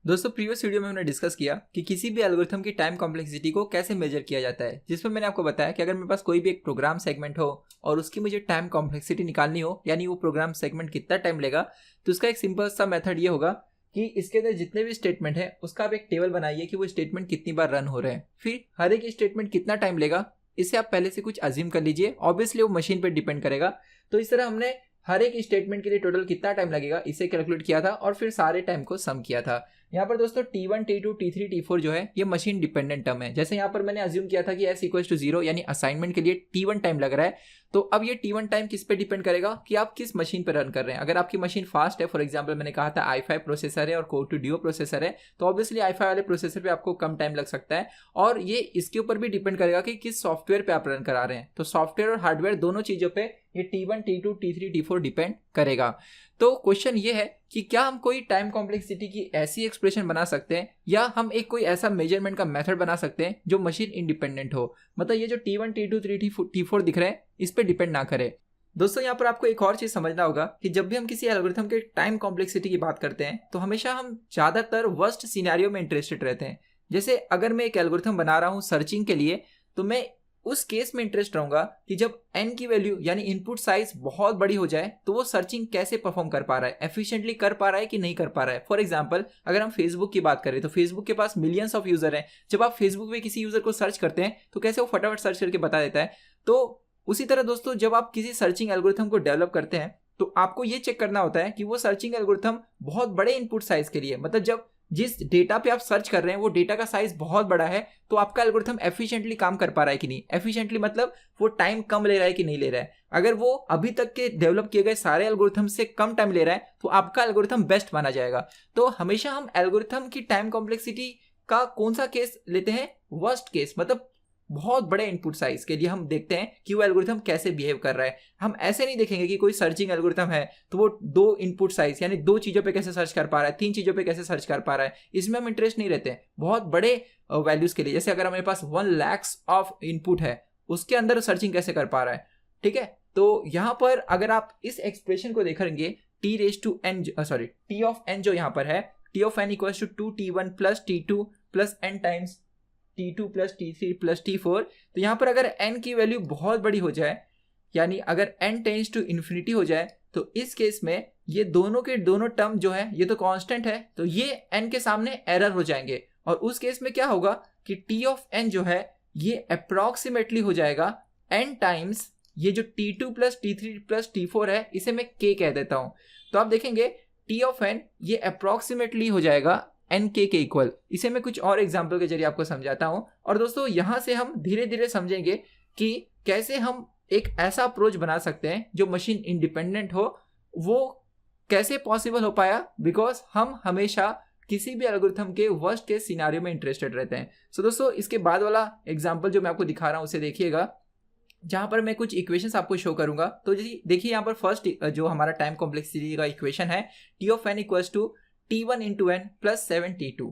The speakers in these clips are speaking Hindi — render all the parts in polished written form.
दोस्तों प्रीवियस वीडियो में हमने डिस्कस किया कि किसी भी एल्गोरिथम की टाइम कॉम्प्लेक्सिटी को कैसे मेजर किया जाता है, जिसमें मैंने आपको बताया कि अगर मेरे पास कोई भी एक प्रोग्राम सेगमेंट हो और उसकी मुझे टाइम कॉम्प्लेक्सिटी निकालनी हो, यानी वो प्रोग्राम सेगमेंट कितना टाइम लेगा, तो उसका एक सिंपल सा मेथड ये होगा कि इसके अंदर जितने भी स्टेटमेंट है उसका आप एक टेबल बनाइए कि वो स्टेटमेंट कितनी बार रन हो रहे हैं, फिर हर एक स्टेटमेंट कितना टाइम लेगा, इसे आप पहले से कुछ अज्यूम कर लीजिए। ऑब्वियसली वो मशीन पर डिपेंड करेगा। तो इस तरह हमने हर एक स्टेटमेंट के लिए टोटल कितना टाइम लगेगा इसे कैलकुलेट किया था और फिर सारे टाइम को सम किया था। यहाँ पर दोस्तों T1, T2, T3, T4 जो है ये मशीन डिपेंडेंट टर्म है। जैसे यहाँ पर मैंने अज्यूम किया था कि s इक्वल टू 0 यानी असाइनमेंट के लिए T1 टाइम लग रहा है, तो अब ये T1 टाइम किस पे डिपेंड करेगा कि आप किस मशीन पर रन कर रहे हैं। अगर आपकी मशीन फास्ट है, फॉर एग्जांपल मैंने कहा था i5 प्रोसेसर है और Core 2 Duo प्रोसेसर है, तो ऑब्वियसली i5 वाले प्रोसेसर पे आपको कम टाइम लग सकता है। और ये इसके ऊपर भी डिपेंड करेगा कि किस सॉफ्टवेयर पे आप रन करा रहे हैं। तो सॉफ्टवेयर और हार्डवेयर दोनों चीजों पे ये T1, T2, T3, T4 depend करेगा। तो क्वेश्चन ये है कि क्या हम कोई टाइम कॉम्प्लेक्सिटी की ऐसी एक्सप्रेशन बना सकते हैं या हम एक कोई ऐसा मेजरमेंट का मेथड बना सकते हैं जो मशीन इंडिपेंडेंट हो, मतलब ये जो T1, T2, T4 दिख रहे हैं इस पे डिपेंड ना करे। दोस्तों यहाँ पर आपको एक और चीज समझना होगा कि जब भी हम किसी एल्गोरिथम के टाइम कॉम्प्लेक्सिटी की बात करते हैं तो हमेशा हम ज्यादातर वर्स्ट सिनेरियो में इंटरेस्टेड रहते हैं। जैसे अगर मैं एक एल्गोरिथम बना रहा हूँ सर्चिंग के लिए, तो मैं उस केस में इंटरेस्ट रहूंगा कि जब n की वैल्यू यानी इनपुट साइज बहुत बड़ी हो जाए तो वो सर्चिंग कैसे परफॉर्म कर पा रहा है, एफिशिएंटली कर पा रहा है कि नहीं कर पा रहा है। फॉर एग्जांपल अगर हम फेसबुक की बात करें तो फेसबुक के पास मिलियंस ऑफ यूजर हैं। जब आप फेसबुक पे किसी यूजर को सर्च करते हैं तो कैसे वो फटाफट सर्च करके बता देता है। तो उसी तरह दोस्तों जब आप किसी सर्चिंग एल्गोरिथम को डेवलप करते हैं तो आपको ये चेक करना होता है कि वो सर्चिंग एल्गोरिथम बहुत बड़े इनपुट साइज के लिए, मतलब जब जिस डेटा पे आप सर्च कर रहे हैं वो डेटा का साइज बहुत बड़ा है, तो आपका एल्गोरिथम एफिशिएंटली काम कर पा रहा है कि नहीं। एफिशिएंटली मतलब वो टाइम कम ले रहा है कि नहीं ले रहा है। अगर वो अभी तक के डेवलप किए गए सारे एल्गोरिथम से कम टाइम ले रहा है तो आपका एल्गोरिथम बेस्ट माना जाएगा। तो हमेशा हम एल्गोरिथम की टाइम कॉम्प्लेक्सिटी का कौन सा केस लेते हैं, वर्स्ट केस, मतलब बहुत बड़े इनपुट साइज के लिए हम देखते हैं कि वो एल्गोरिथम कैसे बिहेव कर रहा है। हम ऐसे नहीं देखेंगे कि कोई सर्चिंग एल्गोरिथम है तो वो 2 इनपुट साइज यानी 2 चीजों पे कैसे सर्च कर पा रहा है, 3 चीजों पे कैसे सर्च कर पा रहा है, इसमें हम इंटरेस्ट नहीं रहते हैं। बहुत बड़े वैल्यूज के लिए, जैसे अगर हमारे पास 1 लाख ऑफ इनपुट है उसके अंदर सर्चिंग कैसे कर पा रहा है, ठीक है। तो यहाँ पर अगर आप इस एक्सप्रेशन को देखेंगे T ऑफ n जो यहाँ पर है, T of n equal to 2T1 plus T2 plus n times T2 plus T3 plus T4। तो यहाँ पर अगर n की वैल्यू बहुत बड़ी हो जाए, यानी अगर n टेंड्स टू इन्फिनिटी हो जाए, तो इस केस में ये दोनों के दोनों टर्म जो है ये तो कांस्टेंट है, तो ये n के सामने एरर हो जाएंगे। और उस केस में क्या होगा कि T ऑफ n जो है ये अप्रोक्सीमेटली हो जाएगा n टाइम्स ये जो T2 plus T3 plus T4 है, इसे मैं k कह देता हूं। तो आप देखेंगे T ऑफ n ये अप्रोक्सीमेटली हो जाएगा एन के इक्वल। इसे मैं कुछ और एग्जाम्पल के जरिए आपको समझाता हूं। और दोस्तों यहां से हम धीरे धीरे समझेंगे कि कैसे हम एक ऐसा अप्रोच बना सकते हैं जो मशीन इंडिपेंडेंट हो। वो कैसे पॉसिबल हो पाया, बिकॉज हम हमेशा किसी भी एल्गोरिथम के वर्स्ट केस सिनेरियो में इंटरेस्टेड रहते हैं। सो दोस्तों इसके बाद वाला एग्जाम्पल जो मैं आपको दिखा रहा हूं उसे देखिएगा, जहां पर मैं कुछ इक्वेशंस आपको शो करूंगा। तो देखिए यहाँ पर फर्स्ट जो हमारा टाइम कॉम्प्लेक्सिटी का इक्वेशन है T of n equal to T1 into n plus 7T2।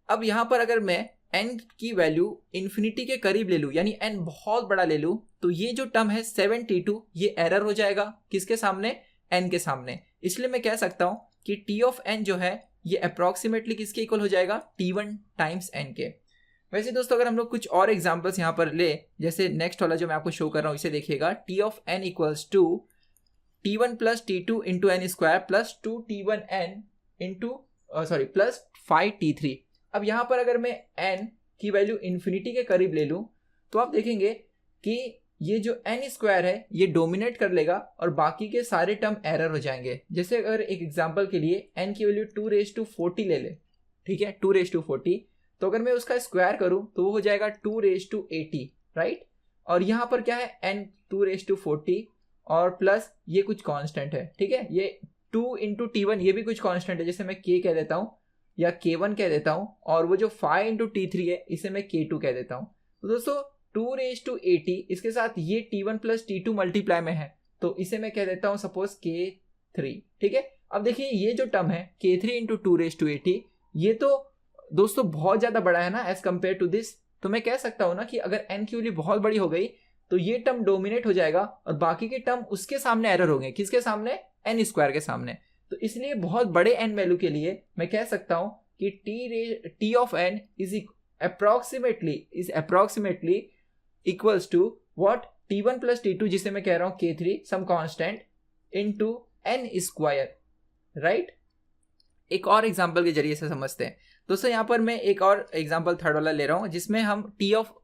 अब यहां पर अगर मैं n की वैल्यू इंफिनिटी के करीब ले लूं, यानी n बहुत बड़ा ले लूं, तो ये जो टर्म है 7T2 ये एरर हो जाएगा किसके सामने, n के सामने। इसलिए मैं कह सकता हूं कि T ऑफ n जो है ये अप्रोक्सीमेटली किसके इक्वल हो जाएगा, T1 टाइम्स n के। वैसे दोस्तों अगर हम लोग कुछ और एग्जांपल्स यहां पर ले, जैसे नेक्स्ट वाला जो मैं आपको शो कर रहा हूं इसे देखिएगा, T of n equals to T1 plus T2 into n square plus 2T1n into plus 5T3। अब यहां पर अगर मैं n की वैल्यू इंफिनिटी के करीब ले लूं तो आप देखेंगे कि ये जो n स्क्वायर है ये डोमिनेट कर लेगा और बाकी के सारे टर्म एरर हो जाएंगे। जैसे अगर एक एग्जांपल के लिए n की वैल्यू 2⁴ ले ले, ठीक है, 2⁴, तो अगर मैं उसका स्क्वायर करूं तो वो हो जाएगा 2�80, राइट। और यहां पर क्या है, n 2⁴ और प्लस ये कुछ कांस्टेंट है, ठीक है, ये 2 इंटू T1 ये भी कुछ कांस्टेंट है, जैसे मैं k कह देता हूं या K1 कह देता हूं, और वो जो 5 इंटू T3 है इसे मैं K2 कह देता हूं। तो दोस्तों 2�80 इसके साथ ये T1 प्लस T2 मल्टीप्लाई में है, तो इसे मैं कह देता हूं सपोज K3, ठीक है। अब देखिए ये जो टर्म है K3 इंटू 2�80 ये तो दोस्तों बहुत ज्यादा बड़ा है ना एज कंपेयर टू दिस। तो मैं कह सकता हूं ना कि अगर n की वैल्यू बहुत बड़ी हो गई तो ये टर्म डोमिनेट हो जाएगा और बाकी के टर्म उसके सामने एरर होंगे, किसके सामने, n स्क्वायर के सामने। तो इसलिए बहुत बड़े n वैल्यू के लिए मैं कह सकता हूं कि T of N is approximately equals to what T1 plus T2, जिसे मैं कह रहा हूं K3 some constant into n square, right. एक और एग्जांपल के जरिए से समझते हैं दोस्तों। यहाँ पर मैं एक और एग्जांपल थर्ड वाला ले रहा हूँ, जिसमें हम T ऑफ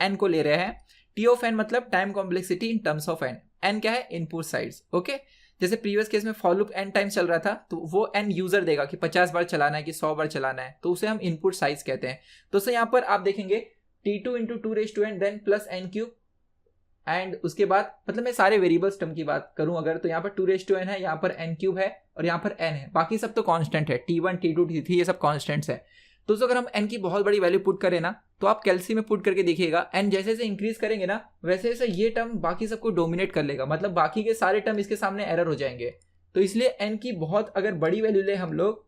n को ले रहे हैं। T ऑफ n मतलब time complexity in terms of n। n क्या है? Input sides, okay. जैसे प्रीवियस केस में फॉर लूप n टाइम चल रहा था, तो वो n यूजर देगा कि 50 बार चलाना है कि 100 बार चलाना है, तो उसे हम इनपुट साइज कहते हैं। दोस्तों यहाँ पर आप देखेंगे T2 into 2n then plus n cube, and उसके बाद मतलब मैं सारे वेरिएबल्स टर्म की बात करूं अगर, तो यहाँ पर 2n है, यहाँ पर n क्यूब है और यहाँ पर n है, बाकी सब तो कांस्टेंट है। T1 T2 T3 ये सब कांस्टेंट्स है। दोस्तों अगर हम n की बहुत बड़ी वैल्यू पुट करें ना, तो आप कैलसी में पुट करके देखिएगा, n जैसे जैसे इंक्रीज करेंगे ना, वैसे वैसे ये टर्म बाकी सबको डोमिनेट कर लेगा, मतलब बाकी के सारे टर्म इसके सामने एरर हो जाएंगे। तो इसलिए n की बहुत अगर बड़ी वैल्यू ले हम लोग,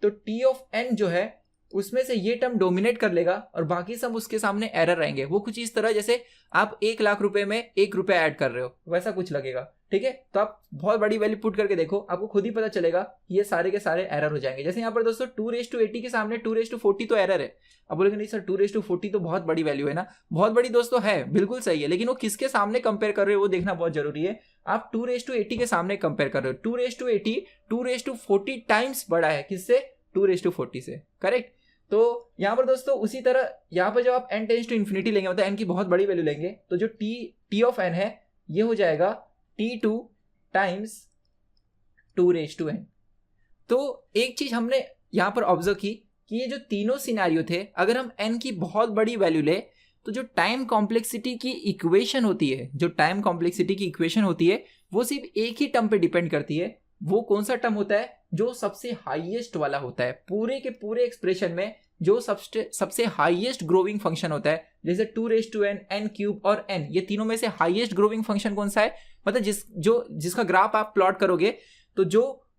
तो T ऑफ n जो है उसमें से ये टर्म डोमिनेट कर लेगा और बाकी सब उसके सामने एरर रहेंगे। वो कुछ इस तरह जैसे आप 1 लाख रुपए में 1 रुपया ऐड कर रहे हो, वैसा कुछ लगेगा, ठीक है। तो आप बहुत बड़ी वैल्यू पुट करके देखो, आपको खुद ही पता चलेगा ये सारे के सारे एरर हो जाएंगे। जैसे यहाँ पर दोस्तों 2:80 के सामने 2:40 तो एरर है। अब बोलेंगे नहीं सर 2:40 तो बहुत बड़ी वैल्यू है ना। बहुत बड़ी दोस्तों है, बिल्कुल सही है, लेकिन वो किसके सामने कंपेयर कर रहे हो वो देखना बहुत जरूरी है। आप 2:80 के सामने कंपेयर कर रहे हो, 2:80 2:40 टाइम्स बड़ा है किससे? 2:40 से, करेक्ट। तो यहाँ पर दोस्तों उसी तरह यहाँ पर जब आप n टेंस टू इन्फिनिटी लेंगे, मतलब n की बहुत बड़ी वैल्यू लेंगे, तो जो t ऑफ n है ये हो जाएगा T2 टाइम्स 2:n। तो एक चीज हमने यहाँ पर ऑब्जर्व की कि ये जो तीनों सिनेरियो थे, अगर हम n की बहुत बड़ी वैल्यू ले, तो जो टाइम कॉम्प्लेक्सिटी की इक्वेशन होती है, वो सिर्फ एक ही टर्म पे डिपेंड करती है। वो कौन सा टर्म होता है? जो सबसे हाईएस्ट वाला होता है पूरे के पूरे एक्सप्रेशन में, जो सबसे हाईएस्ट ग्रोइंग फंक्शन होता है। जैसे 2:n, n क्यूब और n, ये तीनों में से हाईएस्ट ग्रोइंग फंक्शन कौन सा है? मतलब जिसका ग्राफ आप प्लॉट करोगे, तो जो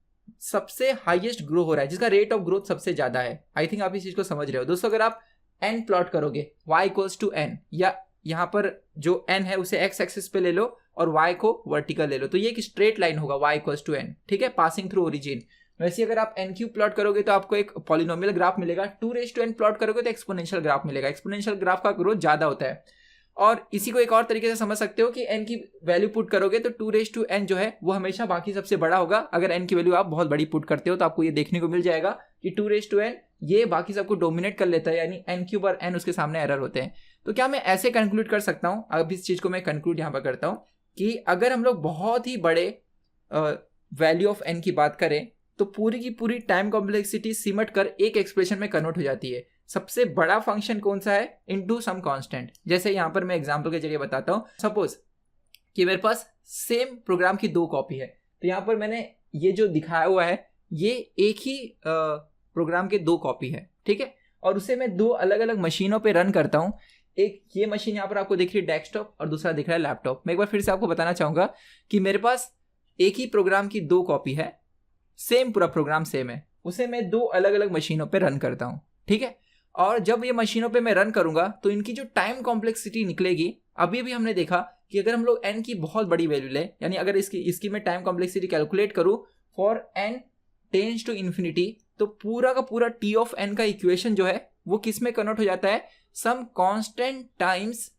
सबसे हाईएस्ट ग्रो हो रहा है, जिसका रेट ऑफ ग्रोथ सबसे ज्यादा है। आई थिंक आप इस चीज को समझ रहे हो दोस्तों। अगर आप n प्लॉट करोगे y इक्वल्स टू n, या यहाँ पर जो n है उसे x एक्सिस पे ले लो और y को वर्टिकल ले लो, तो ये एक स्ट्रेट लाइन होगा y इक्वल्स टू n, ठीक है, पासिंग थ्रू ओरिजिन। वैसे अगर आप n क्यूब प्लॉट करोगे तो आपको एक पॉलिनोमियल ग्राफ मिलेगा। 2:n प्लॉट करोगे तो एक्सपोनेंशियल ग्राफ मिलेगा। एक्सपोनेंशियल ग्राफ का ग्रोथ ज्यादा होता है। और इसी को एक और तरीके से समझ सकते हो कि n की वैल्यू पुट करोगे तो 2:n जो है वो हमेशा बाकी सबसे बड़ा होगा। अगर n की वैल्यू आप बहुत बड़ी पुट करते हो तो आपको ये देखने को मिल जाएगा कि 2:n ये बाकी सबको डोमिनेट कर लेता है, यानी n क्यूब और n उसके सामने एरर होते हैं। तो क्या मैं ऐसे कंक्लूड कर सकता हूँ? अब इस चीज को मैं कंक्लूड यहाँ पर करता हूँ कि अगर हम लोग बहुत ही बड़े वैल्यू ऑफ n की बात करें, तो पूरी की पूरी टाइम कॉम्प्लेक्सिटी सिमट कर एक एक्सप्रेशन में कन्वर्ट हो जाती है। सबसे बड़ा फंक्शन कौन सा है? Into some constant. जैसे यहाँ पर मैं एग्जांपल के जरिए बताता हूँ। सपोज कि मेरे पास सेम प्रोग्राम की 2 कॉपी है, तो यहाँ पर मैंने ये जो दिखाया हुआ है ये एक ही प्रोग्राम के 2 कॉपी है, ठीक है, और उसे मैं 2 अलग अलग मशीनों पे रन करता हूँ। एक ये मशीन यहाँ पर आपको दिख रही है डेस्कटॉप, और दूसरा दिख रहा है लैपटॉप। मैं एक बार फिर से आपको बताना चाहूंगा कि मेरे पास एक ही प्रोग्राम की 2 कॉपी है, सेम पूरा प्रोग्राम सेम है, उसे मैं 2 अलग अलग मशीनों पे रन करता हूँ, ठीक है। और जब ये मशीनों पे मैं रन करूंगा तो इनकी जो टाइम कॉम्प्लेक्सिटी निकलेगी, अभी भी हमने देखा कि अगर हम लोग n की बहुत बड़ी वैल्यू ले, यानी अगर इसकी मैं टाइम कॉम्प्लेक्सिटी कैलकुलेट करूं for n tends to infinity, तो पूरा का पूरा t ऑफ n का इक्वेशन जो है वो किस में कन्वर्ट हो जाता है? सम कांस्टेंट टाइम्स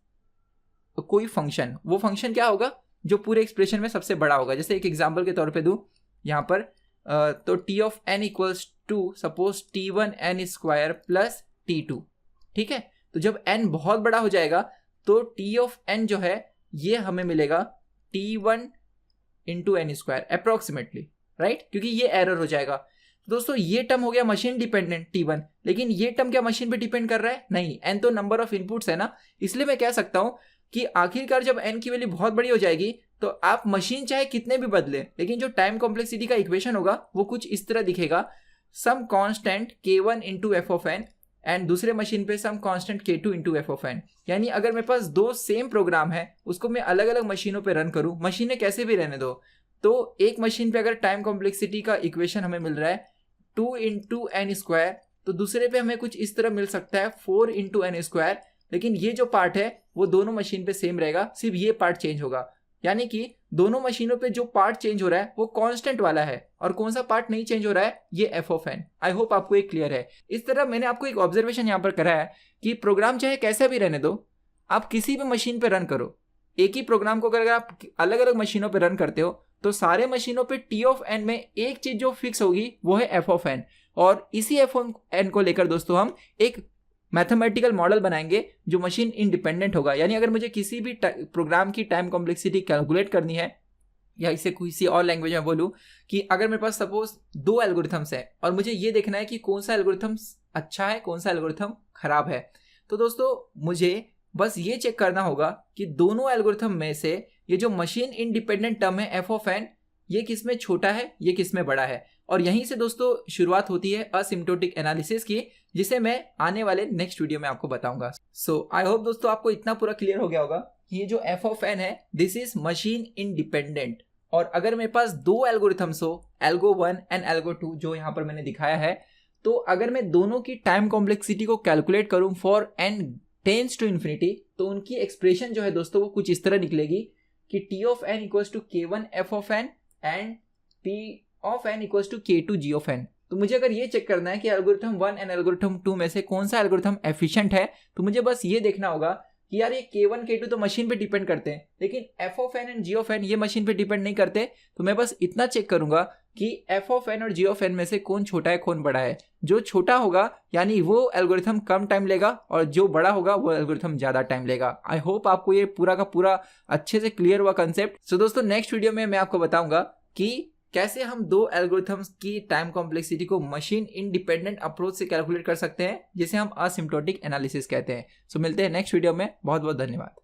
कोई फंक्शन। वो फंक्शन क्या होगा? जो पूरे एक्सप्रेशन में सबसे बड़ा होगा। जैसे एक एग्जांपल के तौर पे दूं यहाँ पर, तो t of n equals to suppose T1 n square plus T2, ठीक है। तो जब n बहुत बड़ा हो जाएगा तो t ऑफ n जो है ये हमें मिलेगा T1 into n square approximately, right, क्योंकि ये एरर हो जाएगा। दोस्तों ये टर्म हो गया मशीन डिपेंडेंट T1, लेकिन ये टर्म क्या मशीन पे डिपेंड कर रहा है? नहीं, n तो नंबर ऑफ इनपुट्स है ना। इसलिए मैं कह सकता हूं कि आखिरकार जब n की वैल्यू बहुत बड़ी हो जाएगी तो आप मशीन चाहे कितने भी बदले, लेकिन जो टाइम कॉम्प्लेक्सिटी का इक्वेशन होगा वो कुछ इस तरह दिखेगा, some constant k1 into F of N, and दूसरे मशीन पे some constant k2 into F of N. यानी अगर मेरे पास 2 सेम प्रोग्राम है, उसको मैं अलग अलग मशीनों पे रन करूं, मशीनें कैसे भी रहने दो, तो एक मशीन पे अगर टाइम कॉम्प्लेक्सिटी का इक्वेशन हमें मिल रहा है 2 इंटू एन स्क्वायर, तो दूसरे पे हमें कुछ इस तरह मिल सकता है 4 इंटू एन स्क्वायर। लेकिन ये जो पार्ट है वो दोनों मशीन पे सेम रहेगा, सिर्फ ये पार्ट चेंज होगा। यानी कि दोनों मशीनों पे जो पार्ट चेंज हो रहा है वो कांस्टेंट वाला है और कौन सा पार्ट नहीं चेंज हो रहा है, ये F of N. I hope आपको ये क्लियर है। इस तरह मैंने आपको एक ऑब्जर्वेशन यहाँ पर करा है कि प्रोग्राम चाहे कैसा भी रहने दो, आप किसी भी मशीन पे रन करो, एक ही प्रोग्राम को अगर आप अलग अलग मशीनों पे रन करते हो तो सारे मशीनों पे टी ऑफ एन में एक चीज जो फिक्स होगी वो है एफ ऑफ एन। और इसी एफ ऑफ एन को लेकर दोस्तों हम एक मैथमेटिकल मॉडल बनाएंगे जो मशीन इंडिपेंडेंट होगा। यानी अगर मुझे किसी भी प्रोग्राम की टाइम कॉम्प्लेक्सिटी कैलकुलेट करनी है, या इसे किसी और लैंग्वेज में बोलूं कि अगर मेरे पास सपोज 2 एल्गोरिथम्स है और मुझे ये देखना है कि कौन सा एल्गोरिथम अच्छा है, कौन सा एल्गोरिथम खराब है, तो दोस्तों मुझे बस ये चेक करना होगा कि दोनों एल्गोरिथम में से ये जो मशीन इंडिपेंडेंट टर्म है एफ ऑफ एन, ये किस में छोटा है, ये किस में बड़ा है। और यहीं से दोस्तों शुरुआत होती है असिम्प्टोटिक एनालिसिस की, जिसे मैं आने वाले नेक्स्ट वीडियो में आपको बताऊंगा। सो आई होप दोस्तों आपको इतना पूरा क्लियर हो गया होगा कि ये जो एफ ऑफ एन है दिस इज मशीन इंडिपेंडेंट। और अगर मेरे पास 2 एल्गोरिथम्स हो, एल्गो 1 एंड एल्गो 2 जो यहाँ पर मैंने दिखाया है, तो अगर मैं दोनों की टाइम कॉम्प्लेक्सिटी को कैलकुलेट करूं for N tends to infinity, तो उनकी एक्सप्रेशन जो है दोस्तों वो कुछ इस तरह निकलेगी कि T of N equals to k1 F of N and p of N equals to k2 g of N. तो मुझे अगर ये चेक करना है कि एल्गोरिथम 1 एंड एल्गोरिथम 2 में से कौन सा एल्गोरिथम एफिशिएंट है, तो मुझे बस ये देखना होगा कि यार ये k1 k2 तो मशीन पे डिपेंड करते हैं, लेकिन f of N and g of n ये मशीन पे डिपेंड नहीं करते। तो मैं बस इतना चेक करूंगा कि f ऑफ एन और g ऑफ एन में से कौन छोटा है कौन बड़ा है। जो छोटा होगा यानी वो एल्गोरिथम कम टाइम लेगा और जो बड़ा होगा वो एल्गोरिथम ज्यादा टाइम लेगा। आई होप आपको ये पूरा का पूरा अच्छे से क्लियर हुआ कंसेप्ट। सो दोस्तों नेक्स्ट वीडियो में मैं आपको बताऊंगा कि कैसे हम 2 एल्गोरिथम्स की टाइम कॉम्प्लेक्सिटी को मशीन इंडिपेंडेंट अप्रोच से कैलकुलेट कर सकते हैं, जिसे हम असिम्प्टोटिक एनालिसिस कहते हैं। सो मिलते हैं नेक्स्ट वीडियो में। बहुत बहुत धन्यवाद।